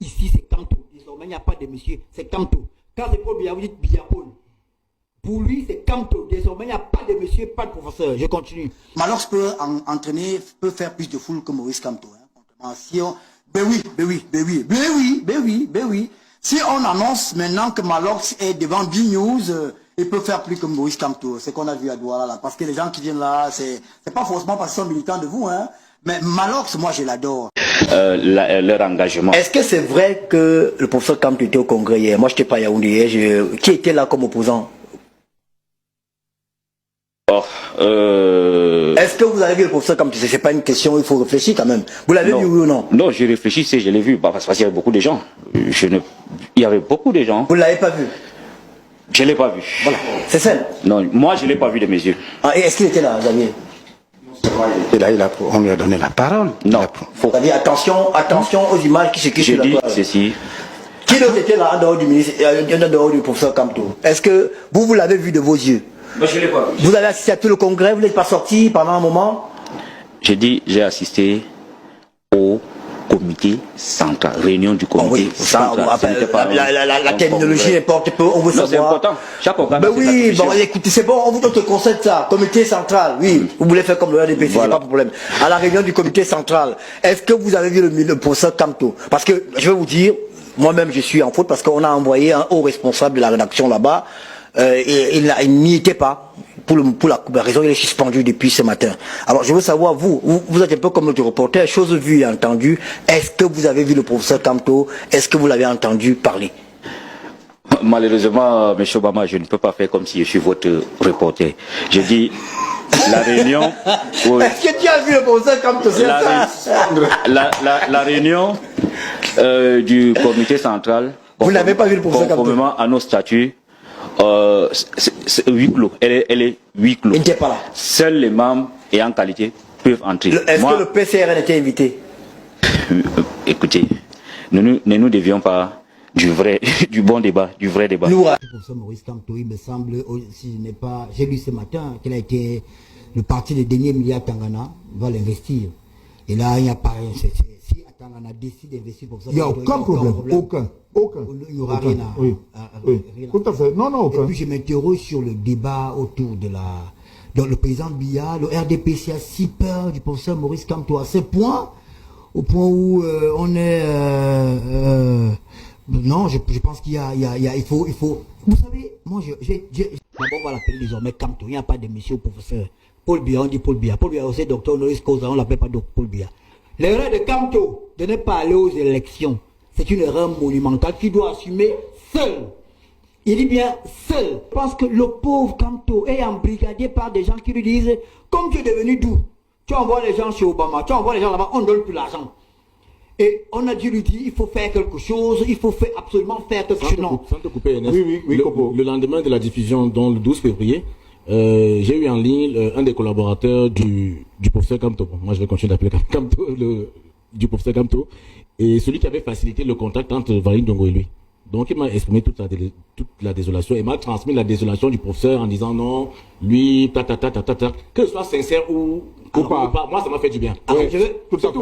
Ici, c'est Kamto. Désormais, il n'y a pas de monsieur, c'est Kamto. Quand c'est Paul Biya, vous dites Biya Paul. Pour lui, c'est Kamto. Désormais, il n'y a pas de monsieur, pas de professeur. Je continue. Malox peut entraîner, peut faire plus de foule que Maurice Kamto. Hein. Si on... Ben oui. Si on annonce maintenant que Malox est devant B-News, il peut faire plus que Maurice Kamto. C'est ce qu'on a vu à Douala là. Parce que les gens qui viennent là, c'est pas forcément parce qu'ils sont militants de vous, hein. Mais Malox, moi, je l'adore. Leur engagement. Est-ce que c'est vrai que le professeur Kamto était au congrès hier? Moi, je n'étais pas à Yaoundé hier. Qui était là comme opposant? Est-ce que vous avez vu le professeur Kamto? C'est pas une question, il faut réfléchir quand même. Vous l'avez vu, oui ou non? Non, je réfléchissais, je l'ai vu. Parce qu'il y avait beaucoup de gens. Il y avait beaucoup de gens. Vous ne l'avez pas vu? Je ne l'ai pas vu. Voilà, c'est ça. Non, moi, je ne l'ai pas vu de mes yeux. Ah, et est-ce qu'il était là, Xavier? On lui a donné la parole. Non. C'est-à-dire, attention aux images qui se quittent sur la toile. Ceci. Qui d'autre était là en dehors du ministre, en dehors du professeur Kamto? Est-ce que vous l'avez vu de vos yeux? Moi, je l'ai pas vu. Vous avez assisté à tout le congrès, vous n'êtes pas sorti pendant un moment? J'ai assisté au comité central, réunion du comité central. La terminologie importe peu, on veut savoir. C'est important. Chaque organe. Ben oui, bon, écoutez, c'est bon, on vous donne le concept ça, comité central, oui, vous voulez faire comme le RDP, c'est pas de problème. À la réunion du comité central, est-ce que vous avez vu le professeur Kamto? Parce que, je vais vous dire, moi-même je suis en faute parce qu'on a envoyé un haut responsable de la rédaction là-bas, et il n'y était pas. Pour la raison, il est suspendu depuis ce matin. Alors, je veux savoir, vous êtes un peu comme notre reporter, chose vue et entendue. Est-ce que vous avez vu le professeur Kamto? Est-ce que vous l'avez entendu parler? Malheureusement, M. Obama, je ne peux pas faire comme si je suis votre reporter. Je dis, la réunion... Oui. Est-ce que tu as vu le professeur Kamto? La réunion du comité central... Vous n'avez pas vu le professeur Kamto? Conformément à nos statuts, c'est huis clos. Elle est huis clos. Il n'était pas là. Seuls les membres ayant qualité peuvent entrer. Est-ce que le PCRN était invité? Écoutez, ne nous dévions pas du bon débat, du vrai débat. Le professeur Maurice Kamto, il me semble, si je n'ai pas, j'ai lu ce matin qu'il a été le parti des derniers milliards Tangana va l'investir. Et là, il n'y a pas rien. Si Tangana décide d'investir pour ça, il n'y a aucun problème. Aucun. Il n'y aura rien à... Oui. Tout à fait. Non, aucun. Et puis je m'interroge sur le débat autour de la... Donc le président Biya, le RDPC a si peur du professeur Maurice Kamto à ce point, au point où on est... non, je pense qu'il y a... Il faut... Vous savez, moi, d'abord, on va l'appeler désormais Kamto. Il n'y a pas de monsieur professeur. Paul Biya, on dit Paul Biya. Paul Biya aussi, docteur honoris causa, on ne l'appelle pas Paul Biya. L'erreur de Kamto de ne pas aller aux élections, c'est une erreur monumentale qu'il doit assumer seul. Il dit bien seul. Parce que le pauvre Kamto est embrigadé par des gens qui lui disent, comme tu es devenu doux, tu envoies les gens chez Obama, tu envoies les gens là-bas, on ne donne plus l'argent. Et on a dû lui dire, il faut faire quelque chose, il faut absolument faire quelque chose. Sans te couper, Ernest, oui, le lendemain de la diffusion, dans le 12 février, j'ai eu en ligne un des collaborateurs du professeur Kamto. Bon, moi, je vais continuer d'appeler Kamto, du professeur Kamto. Et celui qui avait facilité le contact entre Valine Dongo et lui. Donc, il m'a exprimé toute la désolation. Il m'a transmis la désolation du professeur en disant non, lui, que ce soit sincère ou pas. Moi, ça m'a fait du bien. Alors, tout à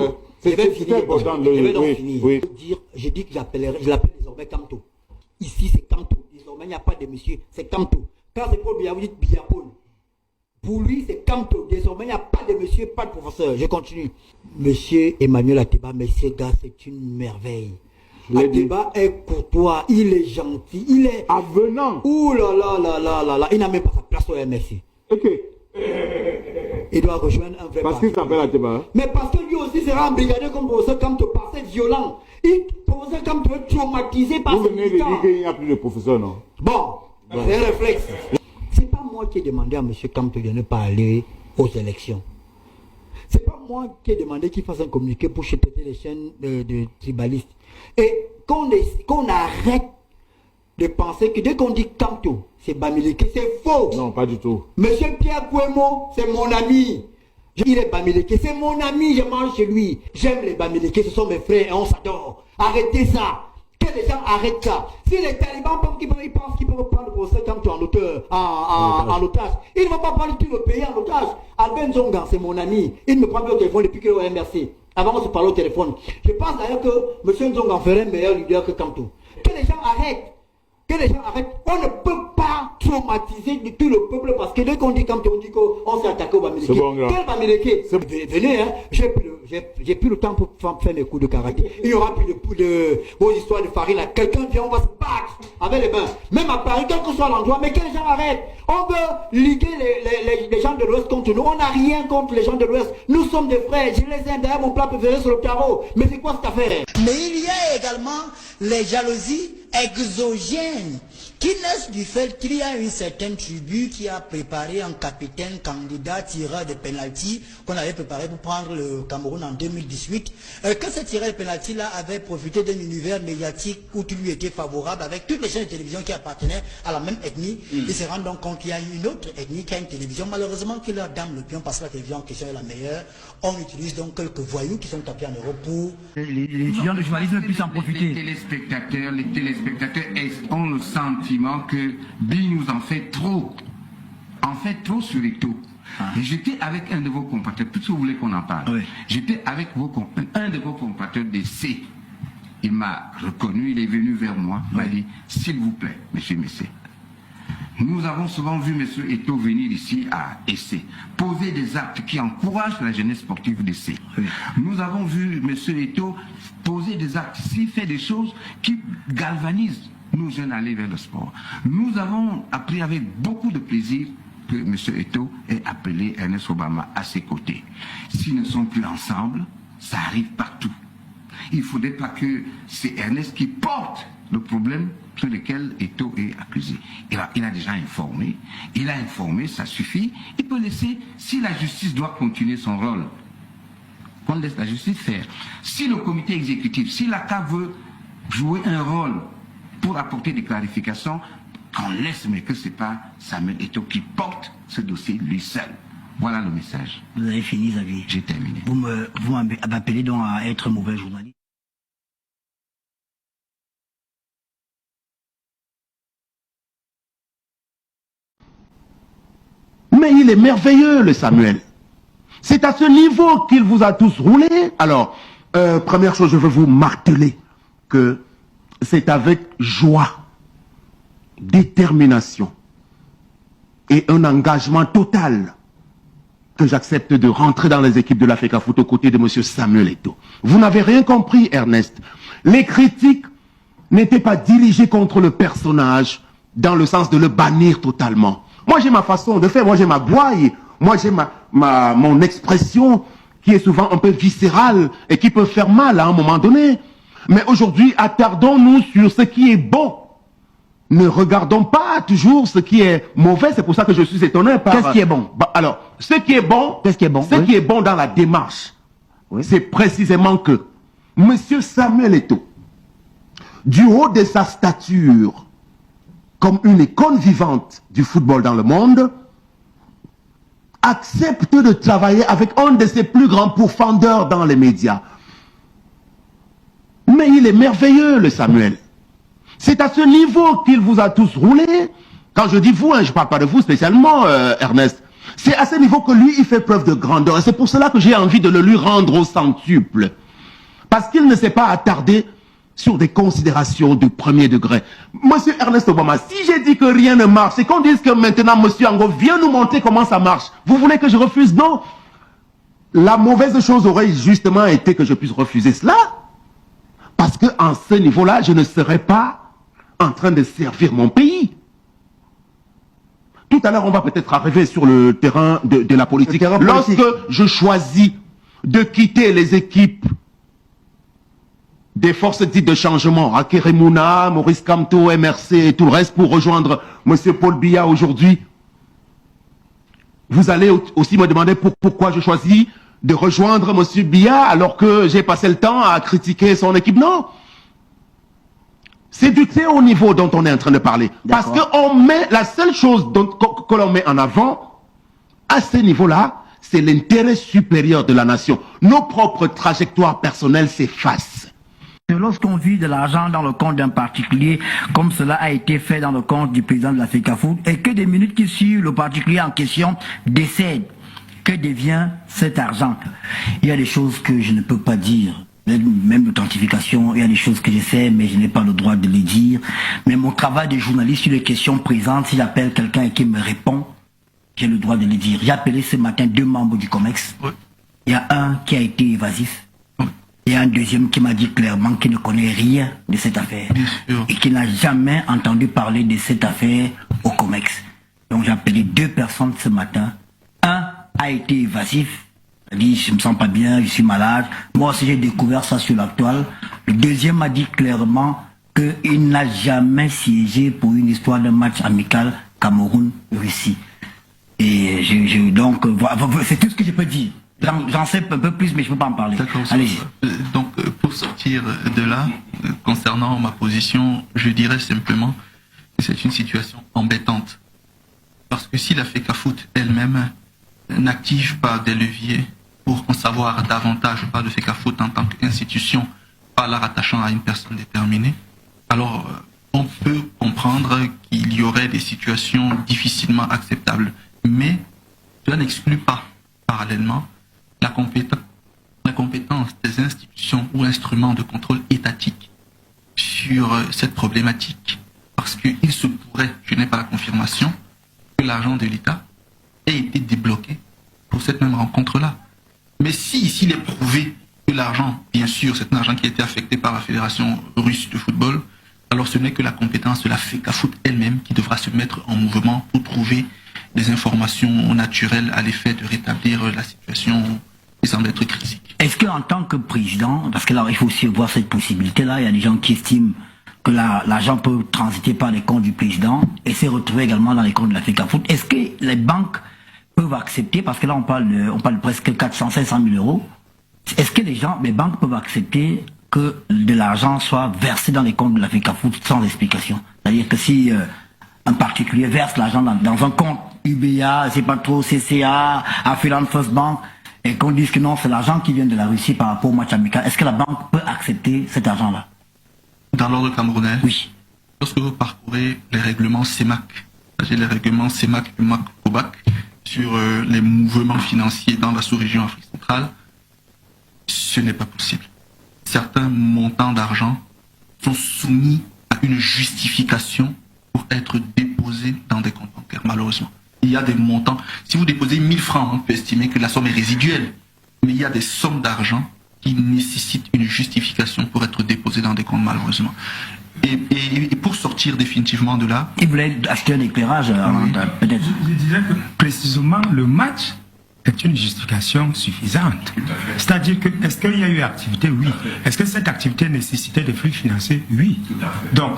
fait. C'est important de le finir. J'ai dit que je l'appelle désormais Kamto. Ici, c'est Kamto. Désormais, il n'y a pas de monsieur, c'est Kamto. Quand c'est Paul Biya, vous dites Biya Paul. Pour lui, c'est Kamto. Désormais, il n'y a pas de monsieur, pas de professeur. Je continue. Monsieur Emmanuel Ateba, mais ce gars, c'est une merveille. Ateba est courtois, il est gentil, il est avenant. Ouh là là là là là là, il n'a même pas sa place au MSC. Ok. Il doit rejoindre un vrai parce qu'il s'appelle Ateba. Mais parce que lui aussi sera embrigadé comme professeur Kamto, par c'est violent. Professeur Kamto est traumatisé par ce militants. Vous venez de dire qu'il n'y a plus de professeur, non? Bon, c'est un réflexe. C'est pas moi qui ai demandé à M. Kamto de ne pas aller aux élections. C'est pas moi qui ai demandé qu'il fasse un communiqué pour jeter les chaînes de tribalistes. Et qu'on arrête de penser que dès qu'on dit Kamto, c'est Bamileke, c'est faux. Non, pas du tout. Monsieur Pierre Kouemo, c'est mon ami. Il est Bamileke, c'est mon ami, je mange chez lui. J'aime les Bamileke, ce sont mes frères et on s'adore. Arrêtez ça. Que les gens arrêtent ça. Si les talibans pensent qu'ils peuvent prendre le professeur Kamto en otage, ils ne vont pas prendre tout le pays en otage. Albert Zonga, c'est mon ami. Il me prend au téléphone depuis qu'il est au MRC. avant qu'on se parle au téléphone. Je pense d'ailleurs que M. Nzonga en ferait un meilleur leader que Kamto. Que les gens arrêtent. Que les gens arrêtent. On ne peut pas traumatiser du tout le peuple parce que dès qu'on dit Kamto, on dit qu'on s'est attaqué au Bamileke. Bon, quel Bamileke? Venez, hein. J'ai plus le temps pour faire les coups de karaté. Il y aura plus vos histoires de farine là. Quelqu'un vient, on va se battre avec les mains. Même à Paris, quel que soit l'endroit, mais que les gens arrêtent. On veut liguer les gens de l'Ouest contre nous. On n'a rien contre les gens de l'Ouest. Nous sommes des frères. Je les aime. D'ailleurs, mon plat préféré sur le carreau. Mais c'est quoi cette affaire? Mais il y a également les jalousies exogènes qui naissent du fait qu'il y a une certaine tribu qui a préparé un capitaine candidat tireur de pénalty qu'on avait préparé pour prendre le Cameroun en 2018. Que ce tireur de pénalty là avait profité d'un univers médiatique où tout lui était favorable avec toutes les chaînes de télévision qui appartenaient à la même ethnie. Ils se rendent donc compte qu'il y a une autre ethnie qui a une télévision. Malheureusement, qui leur dame le pion parce que la télévision en question est la meilleure. On utilise donc quelques voyous qui sont tapés en Europe pour... Les étudiants de journalisme puissent en profiter. Les téléspectateurs ont le sentiment que Bill nous en fait trop. En fait trop sur les taux. J'étais avec un de vos compatriotes, tout ce que vous voulez qu'on en parle. Oui. J'étais avec un de vos compatriotes des C. Il m'a reconnu, il est venu vers moi, il m'a dit, s'il vous plaît, monsieur Messé, nous avons souvent vu M. Eto'o venir ici à Essé, poser des actes qui encouragent la jeunesse sportive d'Essé. Oui. Nous avons vu M. Eto'o poser des actes, s'il fait des choses qui galvanisent nos jeunes à aller vers le sport. Nous avons appris avec beaucoup de plaisir que M. Eto'o ait appelé Ernest Obama à ses côtés. S'ils ne sont plus ensemble, ça arrive partout. Il ne faudrait pas que c'est Ernest qui porte le problème sur lequel Eto'o est accusé. Il a déjà informé. Il a informé, ça suffit. Il peut laisser, si la justice doit continuer son rôle, qu'on laisse la justice faire. Si le comité exécutif, si l'ACA veut jouer un rôle pour apporter des clarifications, qu'on laisse, mais que ce n'est pas Samuel Eto'o qui porte ce dossier lui seul. Voilà le message. Vous avez fini, Xavier. J'ai terminé. Vous m'appelez donc à être un mauvais journaliste. Mais il est merveilleux, le Samuel. C'est à ce niveau qu'il vous a tous roulé. Alors, première chose, je veux vous marteler que c'est avec joie, détermination et un engagement total que j'accepte de rentrer dans les équipes de l'Africafoot aux côtés de M. Samuel Eto'o. Vous n'avez rien compris, Ernest. Les critiques n'étaient pas dirigées contre le personnage dans le sens de le bannir totalement. Moi, j'ai ma façon de faire, moi, j'ai ma gouaille, moi, j'ai mon expression qui est souvent un peu viscérale et qui peut faire mal à un moment donné. Mais aujourd'hui, attardons-nous sur ce qui est bon. Ne regardons pas toujours ce qui est mauvais. C'est pour ça que je suis étonné par... Qu'est-ce qui est bon? Alors, ce qui est bon... Qu'est-ce qui est bon? Ce qui est bon dans la démarche, c'est précisément que M. Samuel Eto'o, du haut de sa stature, comme une icône vivante du football dans le monde, accepte de travailler avec un de ses plus grands pourfendeurs dans les médias. Mais il est merveilleux, le Samuel. C'est à ce niveau qu'il vous a tous roulé. Quand je dis vous, je ne parle pas de vous spécialement, Ernest. C'est à ce niveau que lui, il fait preuve de grandeur. Et c'est pour cela que j'ai envie de le lui rendre au centuple. Parce qu'il ne s'est pas attardé sur des considérations de premier degré. Monsieur Ernest Obama, si j'ai dit que rien ne marche, c'est qu'on dise que maintenant Monsieur Ango vient nous montrer comment ça marche. Vous voulez que je refuse? Non. La mauvaise chose aurait justement été que je puisse refuser cela. Parce qu'en ce niveau-là, je ne serais pas en train de servir mon pays. Tout à l'heure, on va peut-être arriver sur le terrain de la politique. Lorsque je choisis de quitter les équipes des forces dites de changement, Akeremouna, Maurice Kamto, MRC et tout le reste pour rejoindre M. Paul Biya aujourd'hui, vous allez aussi me demander pourquoi je choisis de rejoindre M. Biya alors que j'ai passé le temps à critiquer son équipe. Non. C'est du très haut niveau dont on est en train de parler. Parce qu'on met, la seule chose que l'on met en avant, à ce niveau-là, c'est l'intérêt supérieur de la nation. Nos propres trajectoires personnelles s'effacent. Lorsqu'on vit de l'argent dans le compte d'un particulier, comme cela a été fait dans le compte du président de l'Africafoot, et que des minutes qui suivent, le particulier en question décède, Que devient cet argent? Il y a des choses que je ne peux pas dire. Même l'authentification, il y a des choses que je sais, mais je n'ai pas le droit de les dire. Mais mon travail de journaliste sur les questions présentes, si j'appelle quelqu'un et qu'il me répond, j'ai le droit de les dire. J'ai appelé ce matin 2 membres du COMEX. Oui. Il y a un qui a été évasif. Oui. Il y a un deuxième qui m'a dit clairement qu'il ne connaît rien de cette affaire. Et qu'il n'a jamais entendu parler de cette affaire au COMEX. Donc j'ai appelé 2 personnes ce matin. Un a été évasif. Il a dit, je me sens pas bien, je suis malade. Moi aussi j'ai découvert ça sur l'actuel. Le deuxième m'a dit clairement qu'il n'a jamais siégé pour une histoire de match amical Cameroun-Russie. Et donc, c'est tout ce que je peux dire. J'en sais un peu plus, mais je ne peux pas en parler. Allez-y. Donc, pour sortir de là, concernant ma position, je dirais simplement que c'est une situation embêtante. Parce que si la FECAFOOT elle-même n'active pas des leviers pour en savoir davantage, pas de FECAFOOT en tant qu'institution, pas la rattachant à une personne déterminée, alors on peut comprendre qu'il y aurait des situations difficilement acceptables. Mais cela n'exclut pas, parallèlement, la compétence des institutions ou instruments de contrôle étatique sur cette problématique. Parce qu'il se pourrait, je n'ai pas la confirmation, que l'argent de l'État ait été débloqué pour cette même rencontre-là. Mais si ici il est prouvé que l'argent, bien sûr, c'est un argent qui a été affecté par la Fédération russe de football, alors ce n'est que la compétence de la FECAFOOT elle-même qui devra se mettre en mouvement pour trouver des informations naturelles à l'effet de rétablir la situation qui semble être critique. Est-ce qu'en tant que président, parce que là il faut aussi voir cette possibilité-là, il y a des gens qui estiment que l'argent peut transiter par les comptes du président et se retrouver également dans les comptes de la FECAFOOT, est-ce que les banques peuvent accepter, parce que là on parle de presque 400-500 000 euros, est-ce que les banques peuvent accepter que de l'argent soit versé dans les comptes de la FECAFOOT sans explication? C'est-à-dire que si un particulier verse l'argent dans un compte UBA, c'est pas trop CCA, Affluent First Bank, et qu'on dise que non, c'est l'argent qui vient de la Russie par rapport au match amical, est-ce que la banque peut accepter cet argent-là? Dans l'ordre camerounais? Oui. Lorsque vous parcourez les règlements CEMAC, les règlements CEMAC et MAC-COBAC sur les mouvements financiers dans la sous-région Afrique centrale, ce n'est pas possible. Certains montants d'argent sont soumis à une justification pour être déposés dans des comptes bancaires, malheureusement. Il y a des montants, si vous déposez 1000 francs, on peut estimer que la somme est résiduelle, mais il y a des sommes d'argent qui nécessitent une justification pour être déposées dans des comptes, malheureusement. Et pour sortir définitivement de là... Il voulait acheter un éclairage, oui. Peut-être. Je dirais que précisément le match est une justification suffisante. C'est-à-dire que, est-ce qu'il y a eu activité? Oui. Est-ce que cette activité nécessitait des flux financiers? Oui. Donc,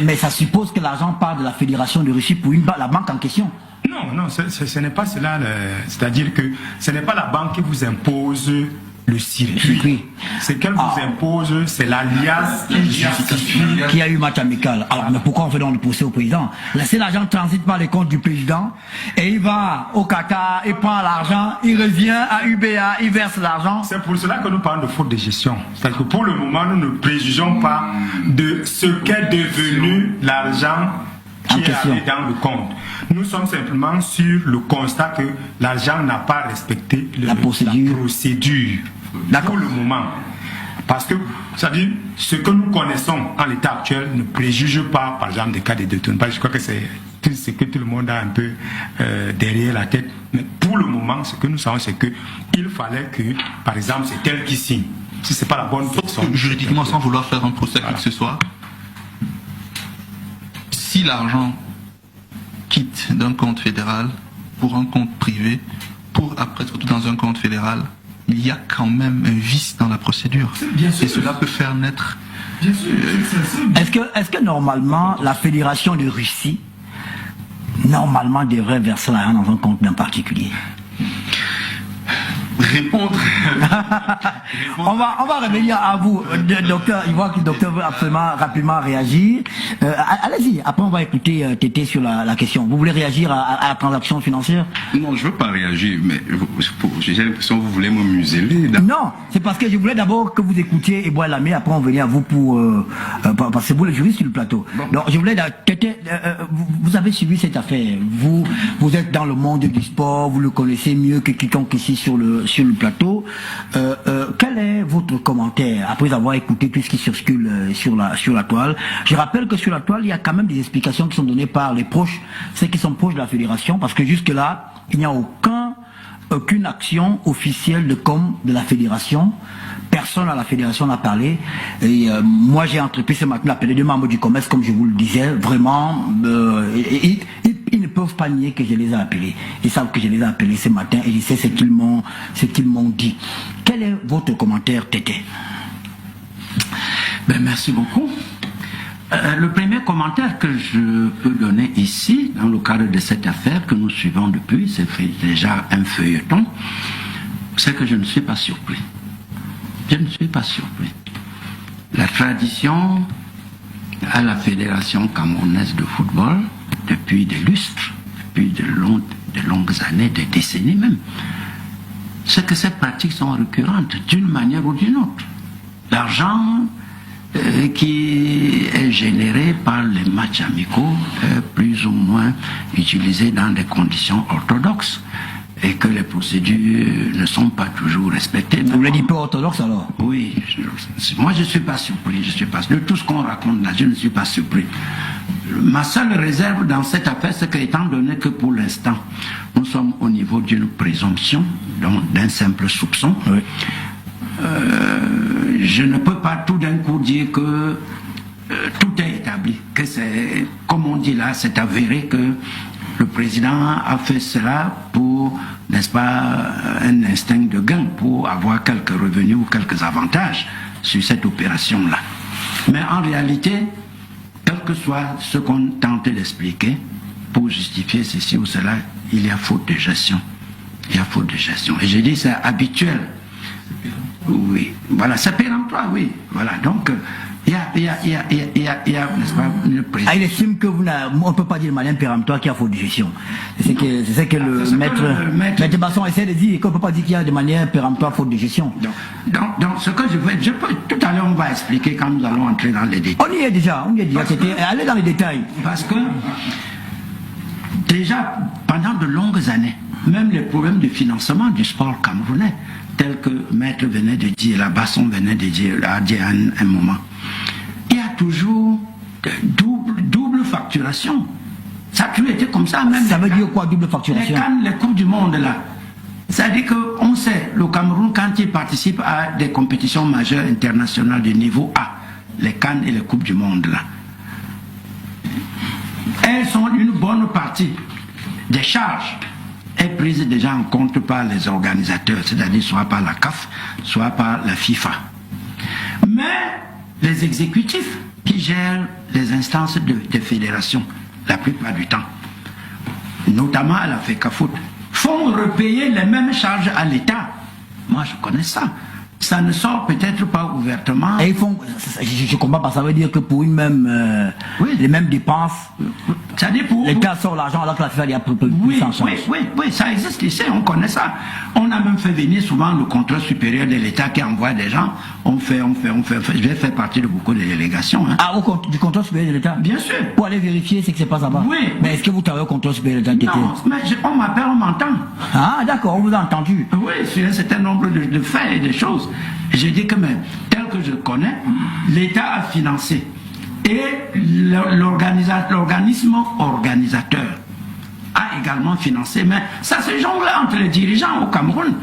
mais ça suppose que l'argent part de la Fédération de Russie pour la banque en question. Non, ce n'est pas cela. C'est-à-dire que ce n'est pas la banque qui vous impose le circuit. Ce qu'elle vous impose, c'est l'alias qui justifie qu'il y a eu match amical. Alors, mais pourquoi on fait donc le procès au président? Laissez l'argent transite par les comptes du président et il va au Qatar, il prend l'argent, il revient à UBA, il verse l'argent. C'est pour cela que nous parlons de faute de gestion. C'est-à-dire que pour le moment, nous ne préjugeons pas de ce qu'est devenu l'argent qui est allé dans le compte. Nous sommes simplement sur le constat que l'argent n'a pas respecté la procédure. Pour le moment. Parce que, c'est-à-dire, ce que nous connaissons en l'état actuel ne préjuge pas, par exemple, des cas de détournement. Je crois que c'est tout ce que tout le monde a un peu derrière la tête. Mais pour le moment, ce que nous savons, c'est qu'il fallait que, par exemple, c'est tel qui signe. Si ce n'est pas la bonne personne. Juridiquement, sans vouloir faire un procès que ce soit, si l'argent quitte d'un compte fédéral pour un compte privé, pour après se retrouver dans un compte fédéral, il y a quand même un vice dans la procédure. Et cela peut faire naître... Est-ce que normalement, la Fédération de Russie, normalement, devrait verser l'argent dans un compte d'un particulier? répondre. on va revenir à vous, docteur. Je vois que le docteur veut absolument rapidement réagir. Allez-y, après on va écouter Tété sur la question. Vous voulez réagir à la transaction financière? Non, je ne veux pas réagir, mais j'ai l'impression que vous voulez me museler. Non, c'est parce que je voulais d'abord que vous écoutiez Eboua Lamé, après on venait à vous pour... parce que vous le juriste sur le plateau. Bon. Donc je voulais... Tété, vous avez suivi cette affaire. Vous êtes dans le monde du sport, vous le connaissez mieux que quiconque ici sur le plateau. Quel est votre commentaire après avoir écouté tout ce qui circule sur la toile? Je rappelle que sur la toile, il y a quand même des explications qui sont données par les proches, ceux qui sont proches de la fédération, parce que jusque-là, il n'y a aucune action officielle de com de la fédération. Personne à la fédération n'a parlé. Et moi, j'ai entrepris ce matin d'appeler deux membres du commerce, comme je vous le disais. Vraiment, ils ne peuvent pas nier que je les ai appelés. Ils savent que je les ai appelés ce matin et je sais ce qu'ils m'ont dit. Quel est votre commentaire, Tété? Merci beaucoup. Le premier commentaire que je peux donner ici, dans le cadre de cette affaire que nous suivons depuis, c'est déjà un feuilleton, c'est que je ne suis pas surpris. Je ne suis pas surpris. La tradition à la Fédération camerounaise de football, depuis des lustres, depuis de longues années, des décennies même, c'est que ces pratiques sont récurrentes d'une manière ou d'une autre. L'argent qui est généré par les matchs amicaux est plus ou moins utilisé dans des conditions orthodoxes et que les procédures ne sont pas toujours respectées. Vous voulez dire peu orthodoxe alors? Oui, moi je ne suis pas surpris, de tout ce qu'on raconte là, je ne suis pas surpris. Ma seule réserve dans cette affaire, c'est qu'étant donné que pour l'instant, nous sommes au niveau d'une présomption, donc d'un simple soupçon, oui. Je ne peux pas tout d'un coup dire que tout est établi, que c'est, comme on dit là, c'est avéré que le président a fait cela pour, n'est-ce pas, un instinct de gain, pour avoir quelques revenus ou quelques avantages sur cette opération-là. Mais en réalité, quel que soit ce qu'on tente d'expliquer, pour justifier ceci ou cela, il y a faute de gestion. Il y a faute de gestion. Et je dis c'est habituel. Oui, voilà, c'est péremptoire, oui. Voilà, donc, il y a, n'est-ce pas, une précision. Il estime que on ne peut pas dire le malin péremptoire qu'il y a faute de gestion. C'est ce que le maître Basson essaie de dire, qu'on ne peut pas dire qu'il y a de manière péremptoire faute de gestion. Donc ce que je veux, tout à l'heure on va expliquer quand nous allons entrer dans les détails. On y est déjà, allez dans les détails. Parce que, déjà, pendant de longues années, même les problèmes de financement du sport camerounais, tel que Maître venait de dire, la Basson venait de dire, a dit à un moment, il y a toujours double facturation. Ça a toujours été comme ça. Même ça veut dire quoi, double facturation? Les Coupes du Monde, là. C'est-à-dire qu'on sait, le Cameroun, quand il participe à des compétitions majeures internationales de niveau A, les Cannes et les Coupes du Monde, là, elles sont une bonne partie des charges est prise déjà en compte par les organisateurs, c'est-à-dire soit par la CAF, soit par la FIFA. Mais les exécutifs qui gèrent les instances de fédération, la plupart du temps, notamment à la FECAFOOT, font repayer les mêmes charges à l'État. Moi, je connais ça. Ça ne sort peut-être pas ouvertement. Et ils font, je comprends pas, ça veut dire que pour une même, les mêmes dépenses, l'État sort l'argent alors que la FIFA y a plus en charge. Oui, ça existe ici, on connaît ça. On a même fait venir souvent le contrôle supérieur de l'État qui envoie des gens. On fait. Je vais faire partie de beaucoup de délégations. Hein. Ah, du contrôle supérieur de l'État? Bien sûr. Pour aller vérifier ce qui se passe là-bas? Oui. Mais est-ce que vous travaillez au contrôle supérieur de l'État? Non, mais on m'appelle, on m'entend. Ah, d'accord, on vous a entendu. Oui, sur un certain nombre de faits et de choses. Je dis que même, tel que je connais, l'État a financé et l'organisme organisateur a également financé, mais ça se jongle entre les dirigeants au Cameroun,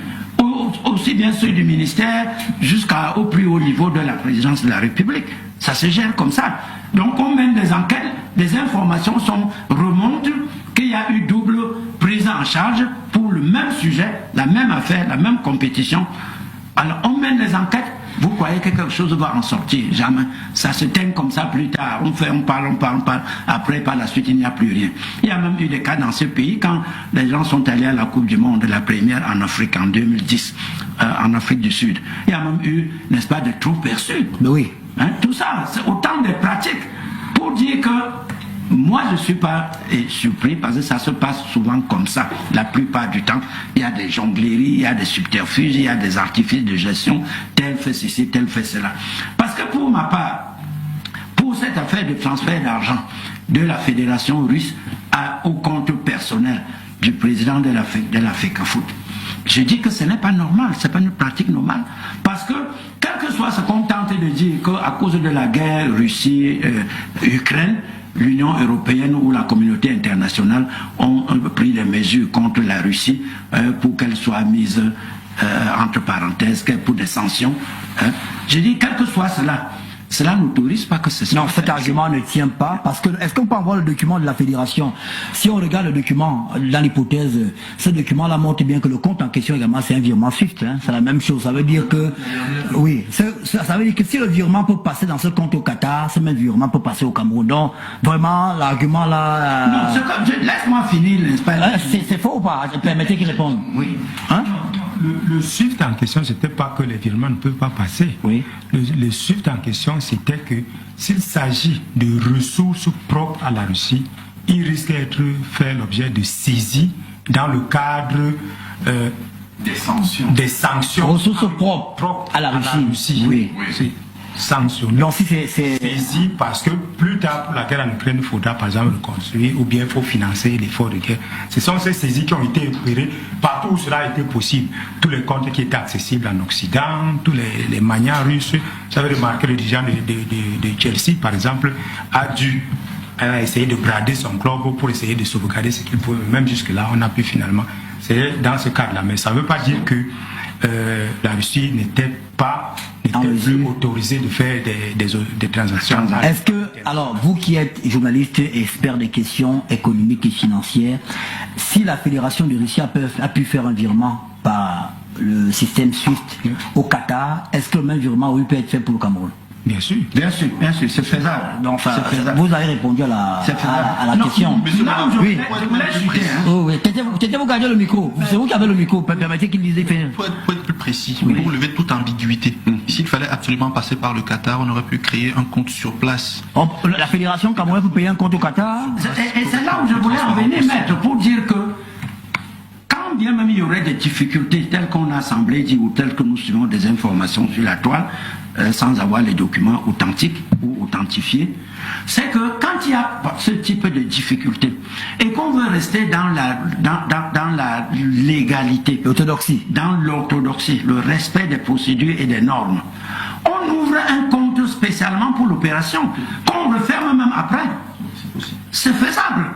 aussi bien ceux du ministère jusqu'au plus haut niveau de la présidence de la République. Ça se gère comme ça. Donc on mène des enquêtes, des informations remontent qu'il y a eu double prise en charge pour le même sujet, la même affaire, la même compétition. Alors on mène les enquêtes, vous croyez que quelque chose va en sortir? Jamais. Ça se teint comme ça plus tard. On parle. Après, par la suite, il n'y a plus rien. Il y a même eu des cas dans ce pays quand les gens sont allés à la Coupe du Monde, la première en Afrique en 2010, en Afrique du Sud. Il y a même eu, n'est-ce pas, des trous perçus. Oui. Hein, tout ça, c'est autant de pratiques pour dire que moi, je ne suis pas surpris parce que ça se passe souvent comme ça. La plupart du temps, il y a des jongleries, il y a des subterfuges, il y a des artifices de gestion, tel fait ceci, tel fait cela. Parce que pour ma part, pour cette affaire de transfert d'argent de la fédération russe au compte personnel du président de la FECAFOOT, je dis que ce n'est pas normal, ce n'est pas une pratique normale. Parce que, quel que soit ce qu'on tente de dire qu'à cause de la guerre Russie-Ukraine, l'Union européenne ou la communauté internationale ont pris des mesures contre la Russie pour qu'elle soit mise entre parenthèses, pour des sanctions. Je dis, quel que soit cela n'autorise pas que ce Non, cet argument ne tient pas, parce que, est-ce qu'on peut avoir le document de la fédération? Si on regarde le document, dans l'hypothèse, ce document-là montre bien que le compte en question également, c'est un virement SWIFT, hein, c'est la même chose, ça veut dire que, oui, ça veut dire que si le virement peut passer dans ce compte au Qatar, ce même virement peut passer au Cameroun. Donc, vraiment, l'argument là... Non, laisse-moi finir, n'est-ce pas? C'est faux ou pas? Permettez qu'il réponde. Oui. Hein? Le SWIFT en question, c'était pas que les virements ne peuvent pas passer. Oui. Le SWIFT en question, c'était que s'il s'agit de ressources propres à la Russie, il risque d'être fait l'objet de saisie dans le cadre des sanctions. Ressources propres à la Russie. Oui. Sanctionné. Donc si c'est saisi parce que plus tard pour la guerre en Ukraine, il faudra par exemple le construire ou bien il faut financer l'effort de guerre. Ce sont ces saisies qui ont été opérées partout où cela a été possible. Tous les comptes qui étaient accessibles en Occident, tous les manias russes. J'avais remarqué le dirigeant de Chelsea par exemple a dû essayer de brader son club pour essayer de sauvegarder ce qu'il pouvait. Même jusque là on a pu finalement. C'est dans ce cadre-là. Mais ça ne veut pas dire que la Russie n'était plus autorisée de faire des transactions. Est-ce que, alors, vous qui êtes journaliste et expert des questions économiques et financières, si la Fédération de Russie a pu faire un virement par le système SWIFT au Qatar, est-ce que le même virement peut être fait pour le Cameroun? Bien sûr, c'est faisable. Donc, vous avez répondu à la question. Oui. Vous gardez le micro. C'est vous qui avez le micro. Permettez qu'il dise. Pour être plus précis, pour lever toute ambiguïté, s'il fallait absolument passer par le Qatar, on aurait pu créer un compte sur place. La fédération camerounaise peut payer un compte au Qatar. Et c'est là où je voulais en venir, maître, pour dire que quand bien même il y aurait des difficultés telles qu'on a semblé dire ou telles que nous suivons des informations sur la toile, sans avoir les documents authentiques ou authentifiés, c'est que quand il y a ce type de difficultés et qu'on veut rester dans la légalité, dans l'orthodoxie, le respect des procédures et des normes, on ouvre un compte spécialement pour l'opération, qu'on referme même après. C'est faisable.